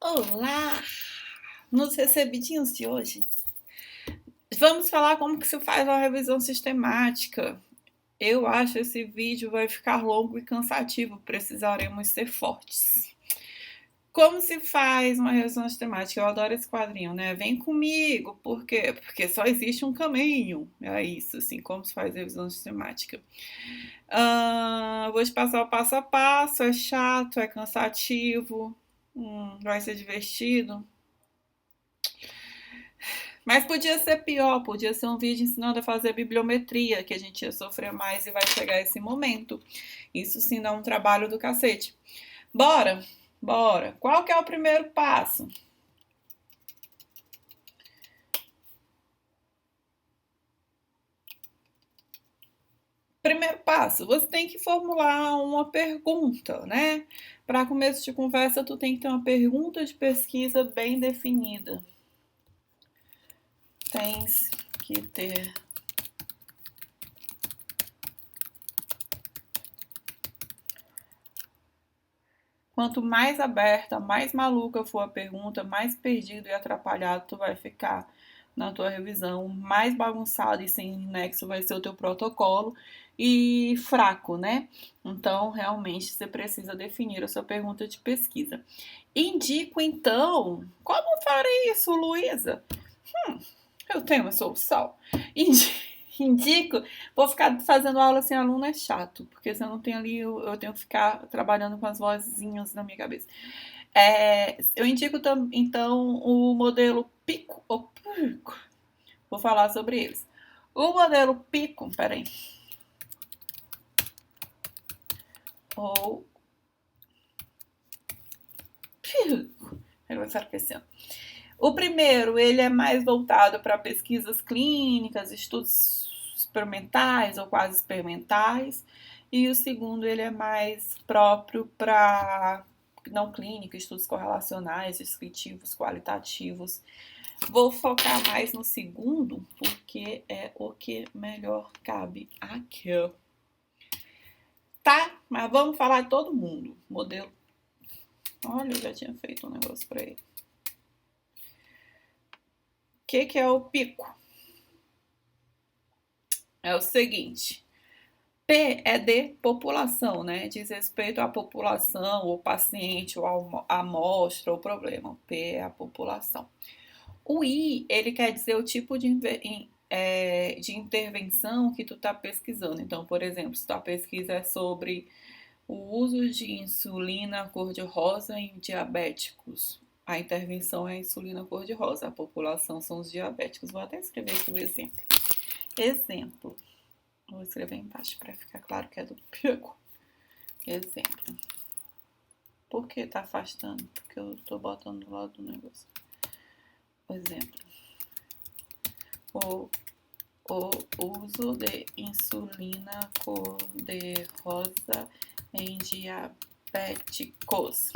Olá! Nos recebidinhos de hoje, vamos falar como que se faz uma revisão sistemática. Eu acho que esse vídeo vai ficar longo e cansativo, precisaremos ser fortes. Como se faz uma revisão sistemática? Eu adoro esse quadrinho, né? Vem comigo, por quê? Porque só existe um caminho. É isso, assim, como se faz revisão sistemática. Vou te passar o passo a passo, é chato, é cansativo, vai ser divertido. Mas podia ser pior, podia ser um vídeo ensinando a fazer bibliometria, que a gente ia sofrer mais e vai chegar esse momento. Isso sim dá um trabalho do cacete. Bora, bora. Qual que é o primeiro passo? Primeiro passo, você tem que formular uma pergunta, né? Para começo de conversa, tu tem que ter uma pergunta de pesquisa bem definida. Tens que ter. Quanto mais aberta, mais maluca for a pergunta, mais perdido e atrapalhado tu vai ficar na tua revisão, mais bagunçado e sem nexo vai ser o teu protocolo e fraco, né? Então, realmente, você precisa definir a sua pergunta de pesquisa. Indico, então, como farei isso, Luísa? Eu tenho uma solução. Indico, vou ficar fazendo aula sem aluno é chato, porque se eu não tenho ali, eu tenho que ficar trabalhando com as vozinhas na minha cabeça. Eu indico então o modelo Pico, ou Pico, vou falar sobre eles. O modelo Pico, peraí, ou Pico, ele vai ficar crescendo. O primeiro, ele é mais voltado para pesquisas clínicas, estudos experimentais ou quase experimentais, e o segundo, ele é mais próprio para não clínico, estudos correlacionais, descritivos, qualitativos. Vou focar mais no segundo, porque é o que melhor cabe aqui. Tá, mas vamos falar de todo mundo. Modelo. Olha, eu já tinha feito um negócio para ele. O que é o pico? É o seguinte. P é de população, né? Diz respeito à população, o paciente, ou a amostra, o problema. P é a população. O I, ele quer dizer o tipo de intervenção que tu está pesquisando. Então, por exemplo, se tua pesquisa é sobre o uso de insulina cor-de-rosa em diabéticos, a intervenção é a insulina cor-de-rosa, a população são os diabéticos. Vou até escrever aqui o exemplo. Exemplo. Vou escrever embaixo para ficar claro que é do pico. Exemplo. Por que tá afastando? Porque eu tô botando do lado do negócio. Exemplo. O uso de insulina cor-de-rosa em diabéticos.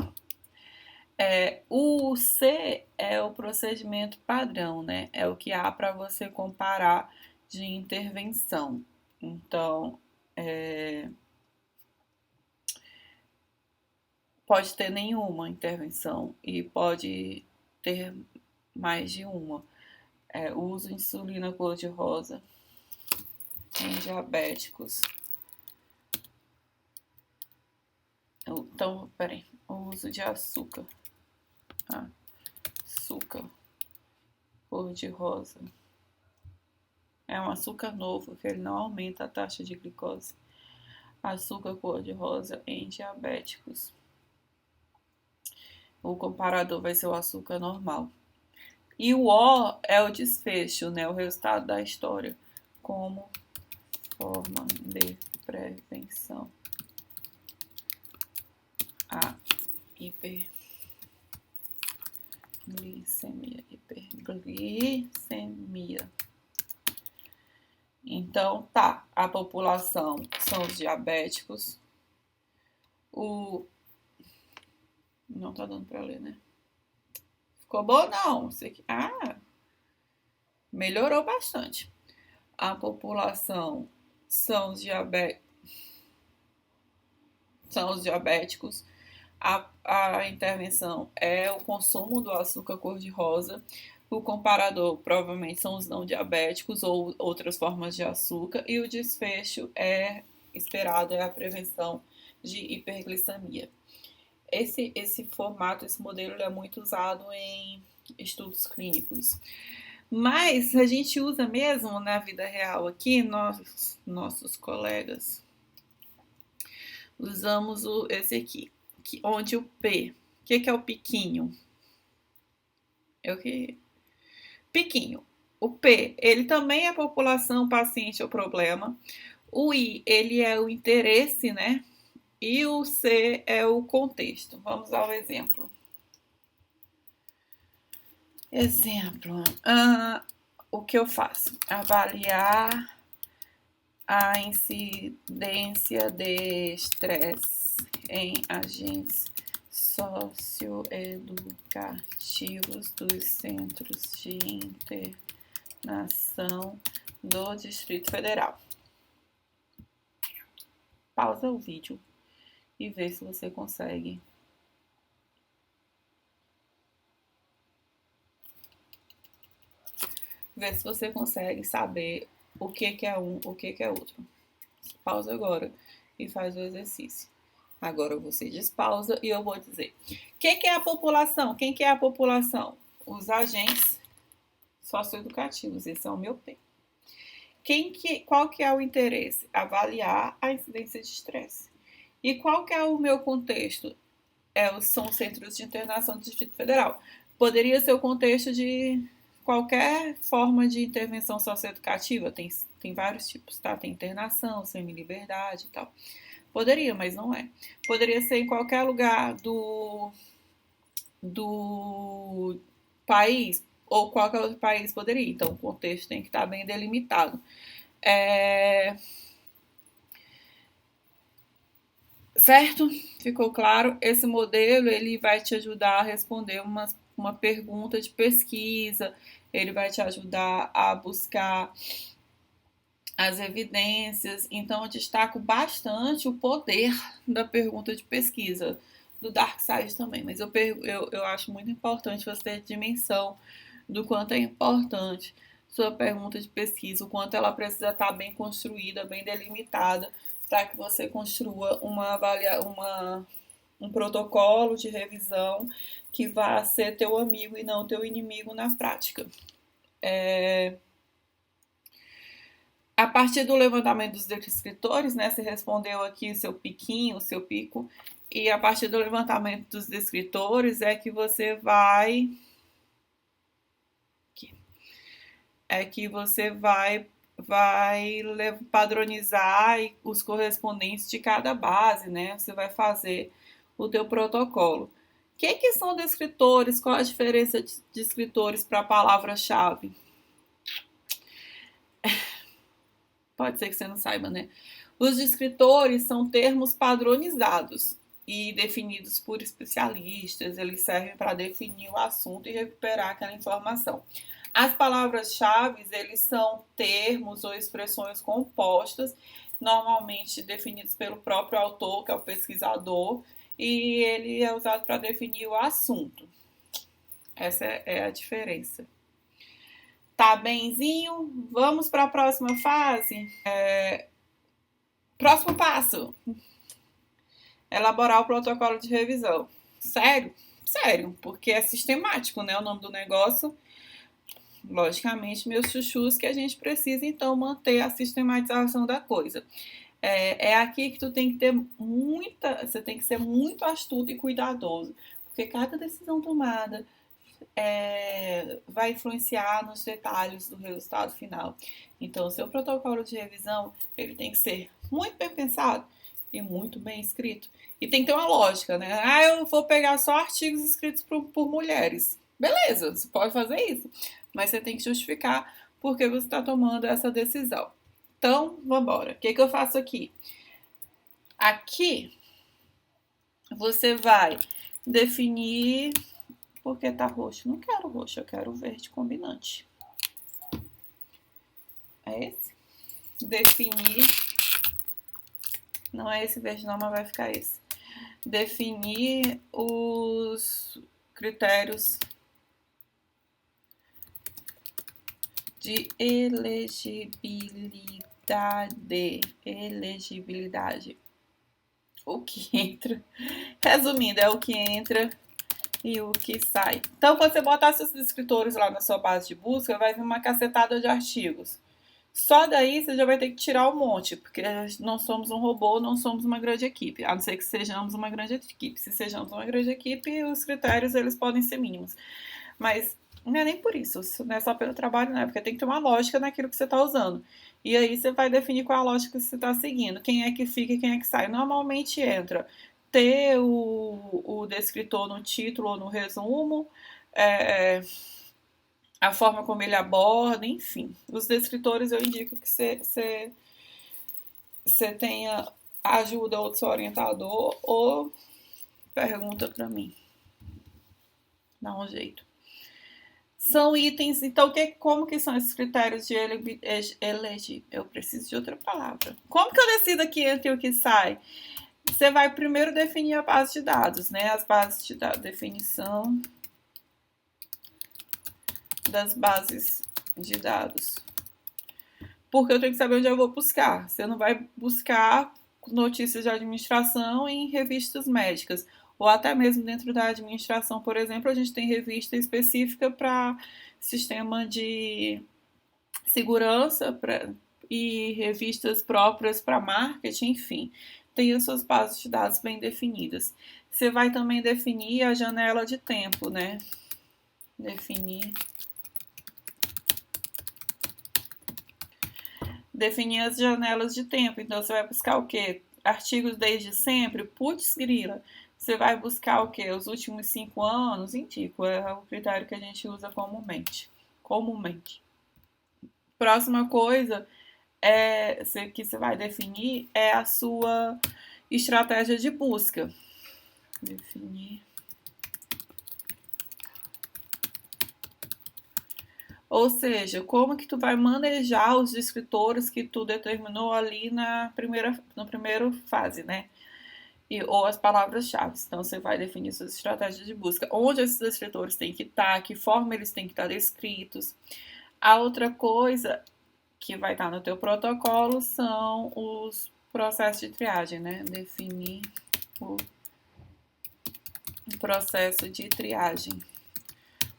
O C é o procedimento padrão, né? É o que há para você comparar de intervenção. Então, pode ter nenhuma intervenção e pode ter mais de uma. Uso insulina cor-de-rosa em diabéticos. Então, peraí. O uso de açúcar. Açúcar cor-de-rosa. É um açúcar novo, que ele não aumenta a taxa de glicose. Açúcar cor-de-rosa em diabéticos. O comparador vai ser o açúcar normal. E o O é o desfecho, né? O resultado da história. Como forma de prevenção à hiperglicemia. Então, tá. A população são os diabéticos. Não tá dando pra ler, né? Ficou bom? Não. Melhorou bastante. A população são os diabéticos. a intervenção é o consumo do açúcar cor-de-rosa. O comparador provavelmente são os não diabéticos ou outras formas de açúcar. E o desfecho esperado é a prevenção de hiperglicemia. Esse formato, esse modelo é muito usado em estudos clínicos. Mas a gente usa mesmo na vida real aqui, nossos colegas, usamos esse aqui, onde o P, o que é o piquinho? É o que? Piquinho. O P, ele também é população, paciente ou problema. O I, ele é o interesse, né? E o C é o contexto. Vamos ao exemplo. Exemplo. O que eu faço? Avaliar a incidência de estresse em agentes socioeducativos dos centros de internação do Distrito Federal. Pausa o vídeo e vê se você consegue. Vê se você consegue saber o que é um, o que é outro. Pausa agora e faz o exercício. Agora você despausa e eu vou dizer. Quem que é a população? Quem que é a população? Os agentes socioeducativos. Esse é o meu P. Qual que é o interesse? Avaliar a incidência de estresse. E qual que é o meu contexto? São centros de internação do Distrito Federal. Poderia ser o contexto de qualquer forma de intervenção socioeducativa. Tem vários tipos, tá? Tem internação, semi-liberdade e tal. Poderia, mas não é. Poderia ser em qualquer lugar do país, ou qualquer outro país poderia. Então, o contexto tem que estar bem delimitado. Certo? Ficou claro? Esse modelo, ele vai te ajudar a responder uma pergunta de pesquisa, ele vai te ajudar a buscar as evidências. Então, eu destaco bastante o poder da pergunta de pesquisa, do Dark Side também, mas eu acho muito importante você ter dimensão do quanto é importante sua pergunta de pesquisa, o quanto ela precisa estar bem construída, bem delimitada, para que você construa um protocolo de revisão que vá ser teu amigo e não teu inimigo na prática. A partir do levantamento dos descritores, né, você respondeu aqui o seu piquinho, o seu pico, e a partir do levantamento dos descritores é que você vai padronizar os correspondentes de cada base, né? Você vai fazer o teu protocolo. O que são descritores? Qual a diferença de descritores para a palavra-chave? Pode ser que você não saiba, né? Os descritores são termos padronizados e definidos por especialistas. Eles servem para definir o assunto e recuperar aquela informação. As palavras-chave, eles são termos ou expressões compostas, normalmente definidos pelo próprio autor, que é o pesquisador, e ele é usado para definir o assunto. Essa é a diferença. Tá benzinho? Vamos para a próxima fase? Próximo passo. Elaborar o protocolo de revisão. Sério? Sério, porque é sistemático, né? O nome do negócio. Logicamente, meus chuchus, que a gente precisa, então, manter a sistematização da coisa. É aqui que tu tem que ter você tem que ser muito astuto e cuidadoso, porque cada decisão tomada vai influenciar nos detalhes do resultado final. Então, o seu protocolo de revisão, ele tem que ser muito bem pensado e muito bem escrito. E tem que ter uma lógica, né? Eu vou pegar só artigos escritos por mulheres. Beleza, você pode fazer isso, mas você tem que justificar por que você está tomando essa decisão. Então, vamos embora. O que eu faço aqui? Aqui, você vai definir... Por que tá roxo? Não quero roxo, eu quero verde combinante. É esse? Definir... Não é esse verde não, mas vai ficar esse. definir os critérios de elegibilidade. O que entra, resumindo, é o que entra e o que sai. Então, quando você botar seus escritores lá na sua base de busca, vai vir uma cacetada de artigos. Só daí você já vai ter que tirar um monte, porque não somos um robô, não somos uma grande equipe, a não ser que sejamos uma grande equipe. Se sejamos uma grande equipe, os critérios eles podem ser mínimos. Mas não é nem por isso, não é só pelo trabalho, não é, porque tem que ter uma lógica naquilo que você está usando. E aí você vai definir qual é a lógica que você está seguindo, quem é que fica e quem é que sai. Normalmente entra ter o descritor no título ou no resumo, é, a forma como ele aborda, enfim. Os descritores eu indico que você tenha ajuda ou do seu orientador ou pergunta para mim. Dá um jeito. São itens, então como que são esses critérios de eleger? Eu preciso de outra palavra. Como que eu decido aqui entre o que sai? Você vai primeiro definir a base de dados, né? As bases de dados, definição das bases de dados. Porque eu tenho que saber onde eu vou buscar. Você não vai buscar notícias de administração em revistas médicas. Ou até mesmo dentro da administração, por exemplo, a gente tem revista específica para sistema de segurança e revistas próprias para marketing, enfim. Tem as suas bases de dados bem definidas. Você vai também definir a janela de tempo, né? Definir as janelas de tempo. Então, você vai buscar o quê? Artigos desde sempre? Putz, grila. Você vai buscar o quê? Os últimos 5 anos? Indico, é o critério que a gente usa comumente. Próxima coisa que você vai definir é a sua estratégia de busca. Definir. Ou seja, como que tu vai manejar os descritores que tu determinou ali na primeira fase, né? Ou as palavras-chave. Então, você vai definir suas estratégias de busca. Onde esses descritores têm que estar, que forma eles têm que estar descritos. A outra coisa que vai estar no teu protocolo são os processos de triagem, né? Definir o processo de triagem.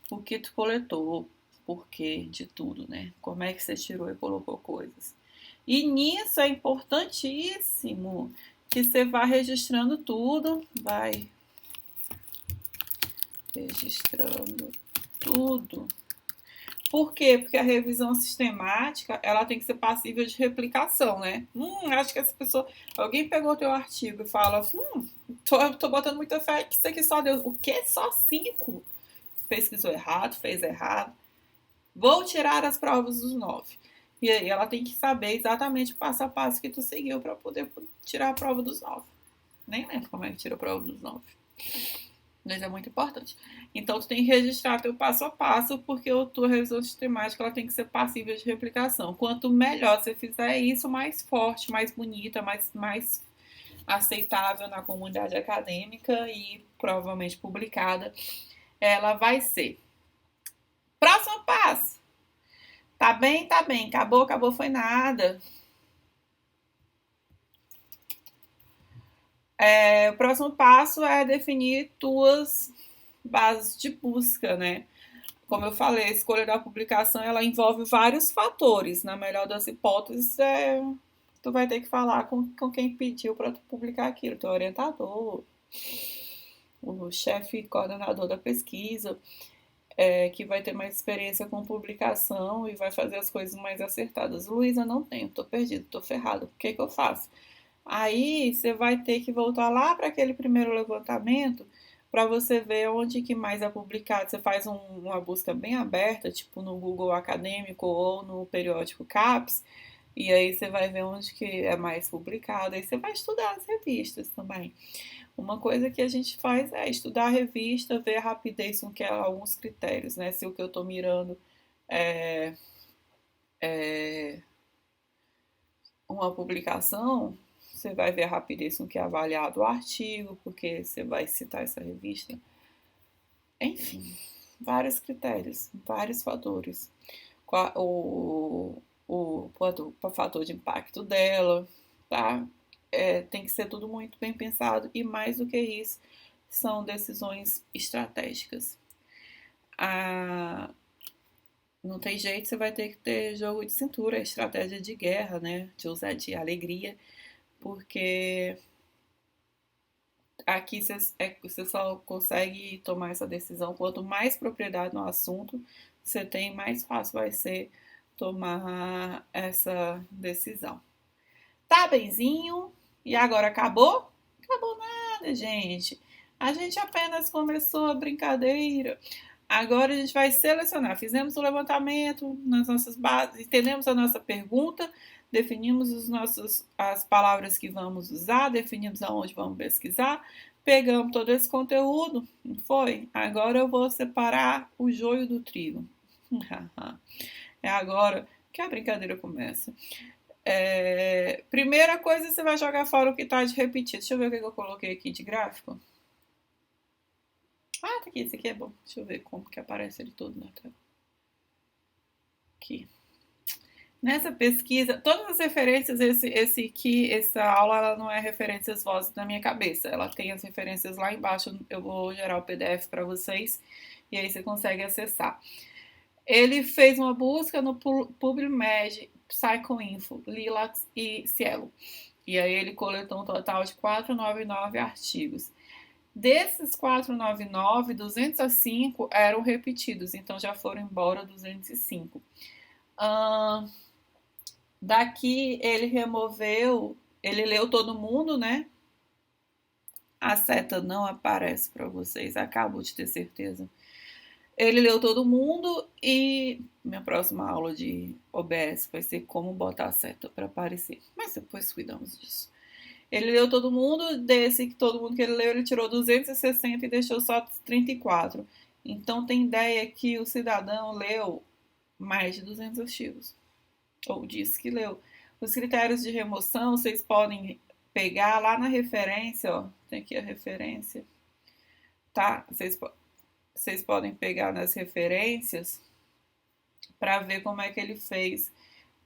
O que tu coletou, porquê de tudo, né? Como é que você tirou e colocou coisas. E nisso é importantíssimo que você vá registrando tudo, vai registrando tudo. Por quê? Porque a revisão sistemática, ela tem que ser passível de replicação, né? Acho que essa pessoa... Alguém pegou o teu artigo e fala, tô botando muita fé que isso aqui só deu... O quê? Só 5? Pesquisou errado, fez errado. Vou tirar as provas dos 9. E aí ela tem que saber exatamente o passo a passo que tu seguiu para poder tirar a prova dos 9. Nem lembro como é que tira a prova dos 9. Mas é muito importante. Então, tu tem que registrar teu passo a passo, porque a tua revisão sistemática ela tem que ser passível de replicação. Quanto melhor você fizer isso, mais forte, mais bonita, mais aceitável na comunidade acadêmica e provavelmente publicada ela vai ser. Próximo passo. Tá bem, tá bem. Acabou, foi nada. O próximo passo é definir tuas bases de busca, né? Como eu falei, a escolha da publicação ela envolve vários fatores. Na melhor das hipóteses, tu vai ter que falar com quem pediu para tu publicar aquilo, teu orientador, o chefe coordenador da pesquisa, que vai ter mais experiência com publicação e vai fazer as coisas mais acertadas. Luísa, não tenho, tô perdido, tô ferrado. O que eu faço? Aí você vai ter que voltar lá para aquele primeiro levantamento para você ver onde que mais é publicado. Você faz uma busca bem aberta, tipo no Google Acadêmico ou no periódico CAPES, e aí você vai ver onde que é mais publicado. Aí você vai estudar as revistas também. Uma coisa que a gente faz é estudar a revista, ver a rapidez com que alguns critérios, né? Se o que eu estou mirando é uma publicação, você vai ver a rapidez com que é avaliado o artigo, porque você vai citar essa revista. Enfim, vários critérios, vários fatores. O fator de impacto dela, tá? Tem que ser tudo muito bem pensado e mais do que isso, são decisões estratégicas. Não tem jeito, você vai ter que ter jogo de cintura, estratégia de guerra, né? De usar de alegria, porque aqui você só consegue tomar essa decisão quanto mais propriedade no assunto você tem, mais fácil vai ser tomar essa decisão. Tá benzinho? E agora acabou? Acabou nada, gente. A gente apenas começou a brincadeira. Agora a gente vai selecionar. Fizemos o levantamento nas nossas bases, entendemos a nossa pergunta, definimos as palavras que vamos usar, definimos aonde vamos pesquisar, pegamos todo esse conteúdo, não foi? Agora eu vou separar o joio do trigo. É agora que a brincadeira começa. Primeira coisa, você vai jogar fora o que está de repetido. Deixa eu ver o que eu coloquei aqui de gráfico. Ah, tá aqui, esse aqui é bom. Deixa eu ver como que aparece ele todo na tela. Aqui. Nessa pesquisa, todas as referências, essa aula ela não é referências vozes na minha cabeça. Ela tem as referências lá embaixo. Eu vou gerar o PDF para vocês e aí você consegue acessar. Ele fez uma busca no PubMed, Psychoinfo, Lilacs e Cielo. E aí ele coletou um total de 499 artigos. Desses 499, 205 eram repetidos, então já foram embora 205. Daqui ele removeu, ele leu todo mundo, né? A seta não aparece para vocês, acabo de ter certeza. Ele leu todo mundo e minha próxima aula de OBS vai ser como botar a seta para aparecer. Mas depois cuidamos disso. Ele leu todo mundo, todo mundo que ele leu, ele tirou 260 e deixou só 34. Então tem ideia que o cidadão leu mais de 200 artigos. Ou disse que leu. Os critérios de remoção, vocês podem pegar lá na referência, ó. Tem aqui a referência. Tá? Vocês podem pegar nas referências para ver como é que ele fez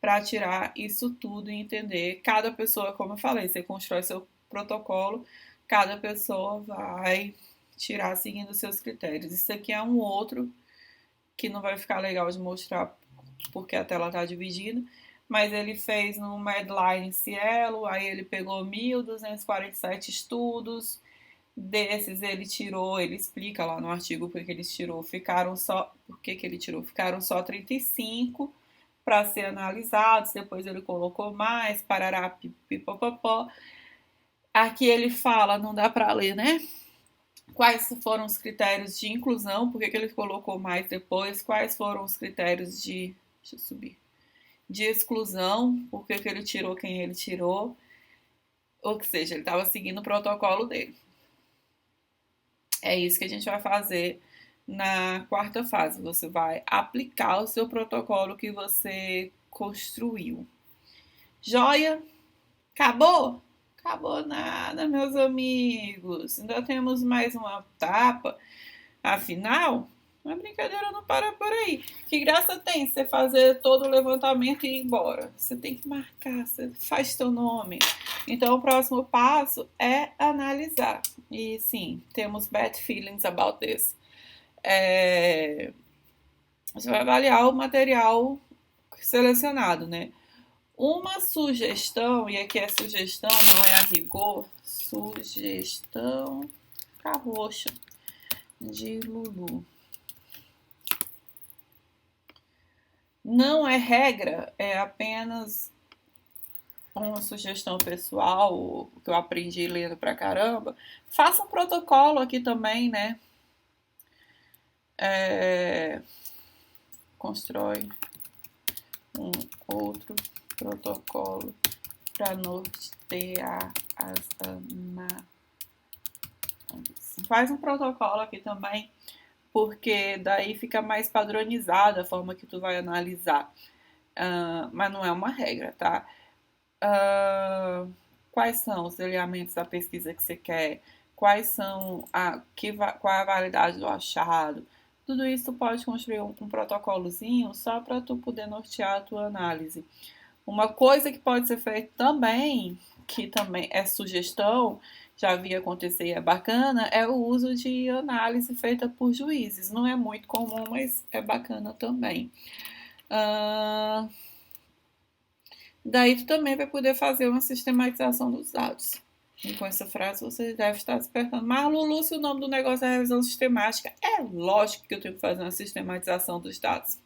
para tirar isso tudo e entender. Cada pessoa, como eu falei, você constrói seu protocolo, cada pessoa vai tirar seguindo seus critérios. Isso aqui é um outro que não vai ficar legal de mostrar porque a tela está dividida, mas ele fez no Medline Cielo, aí ele pegou 1.247 estudos, desses ele explica lá no artigo porque ele tirou, ficaram só 35 para ser analisados, depois ele colocou mais, parará, pipopopó. Aqui ele fala, não dá para ler, né? Quais foram os critérios de inclusão, por que ele colocou mais depois, quais foram os critérios de exclusão, por que ele tirou quem ele tirou, ou seja, ele estava seguindo o protocolo dele. É isso que a gente vai fazer na quarta fase. Você vai aplicar o seu protocolo que você construiu. Joia? Acabou? Acabou nada, meus amigos. Ainda temos mais uma etapa. Afinal, a brincadeira não para por aí. Que graça tem você fazer todo o levantamento e ir embora? Você tem que marcar, você faz seu nome. Então, o próximo passo é analisar. E sim, temos bad feelings about this. Você vai avaliar o material selecionado, né? Uma sugestão, e aqui é sugestão, não é a rigor, sugestão carroxa de Lulu. Não é regra, é apenas uma sugestão pessoal que eu aprendi lendo pra caramba. Faça um protocolo aqui também, né? Constrói um outro protocolo para nortear as análises. Faz um protocolo aqui também, porque daí fica mais padronizada a forma que tu vai analisar. Mas não é uma regra, tá? quais são os elementos da pesquisa que você quer, qual é a validade do achado. Tudo isso tu pode construir um protocolozinho só para tu poder nortear a tua análise. Uma coisa que pode ser feita também, que também é sugestão, já vi acontecer e é bacana, é o uso de análise feita por juízes. Não é muito comum, mas é bacana também. Daí tu também vai poder fazer uma sistematização dos dados. E com essa frase você deve estar se perguntando, mas Lulu, se o nome do negócio é revisão sistemática, é lógico que eu tenho que fazer uma sistematização dos dados.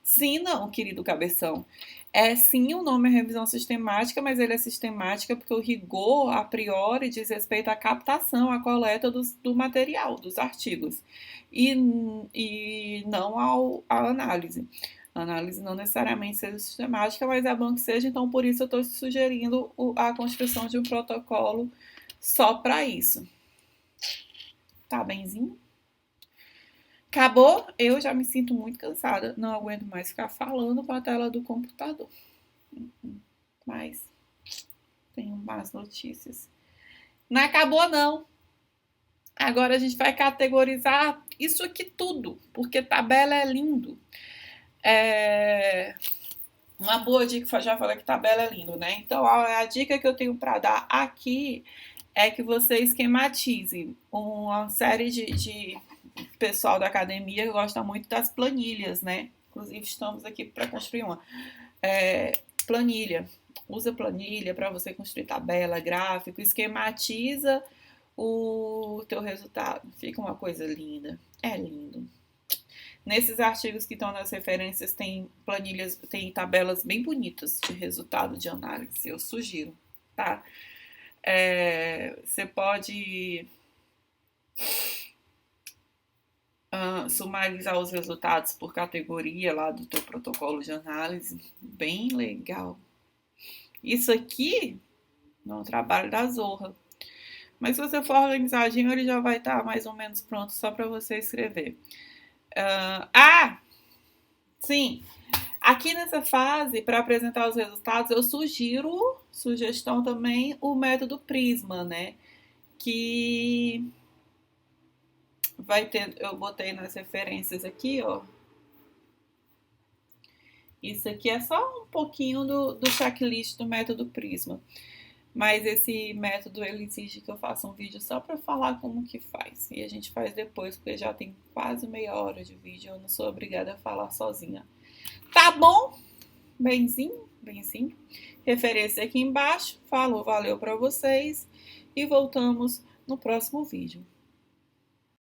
Sim, não, querido cabeção. É sim, o nome é revisão sistemática, mas ele é sistemática porque o rigor, a priori, diz respeito à captação, à coleta do material, dos artigos, e não à análise. A análise não necessariamente seja sistemática, mas é bom que seja, então por isso eu estou sugerindo a construção de um protocolo só para isso. Tá benzinho? Acabou? Eu já me sinto muito cansada, não aguento mais ficar falando com a tela do computador. Mas tenho más notícias. Não acabou, não. Agora a gente vai categorizar isso aqui tudo, porque tabela é lindo. Uma boa dica, já falei que tabela é lindo, né? Então, a dica que eu tenho para dar aqui é que você esquematize uma série de pessoal da academia que gosta muito das planilhas, né? Inclusive, estamos aqui para construir uma planilha. Usa planilha para você construir tabela, gráfico, esquematiza o teu resultado. Fica uma coisa linda. É lindo. Nesses artigos que estão nas referências tem planilhas, tem tabelas bem bonitas de resultado de análise. Eu sugiro, tá? Você pode sumarizar os resultados por categoria lá do teu protocolo de análise. Bem legal. Isso aqui não é um trabalho da Zorra. Mas se você for organizadinho, ele já vai estar mais ou menos pronto só para você escrever. Sim. Aqui nessa fase, para apresentar os resultados, eu sugestão também, o método Prisma, né? Que vai ter, eu botei nas referências aqui, ó. Isso aqui é só um pouquinho do checklist do método Prisma. Mas esse método, ele exige que eu faça um vídeo só para falar como que faz. E a gente faz depois, porque já tem quase meia hora de vídeo. Eu não sou obrigada a falar sozinha. Tá bom? Benzinho. Referência aqui embaixo. Falou, valeu para vocês. E voltamos no próximo vídeo.